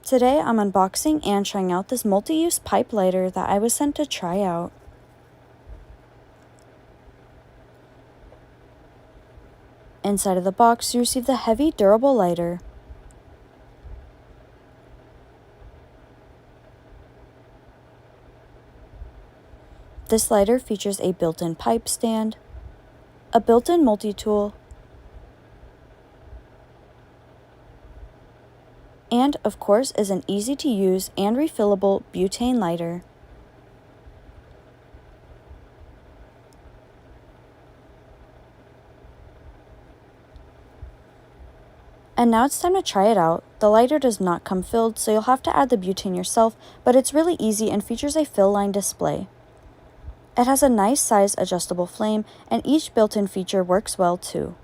Today I'm unboxing and trying out this multi-use pipe lighter that I was sent to try out. Inside of the box, you receive the heavy, durable lighter. This lighter features a built-in pipe stand, a built-in multi-tool, and, of course, is an easy-to-use and refillable butane lighter. And now it's time to try it out. The lighter does not come filled, so you'll have to add the butane yourself, but it's really easy and features a fill line display. It has a nice size adjustable flame, and each built-in feature works well too.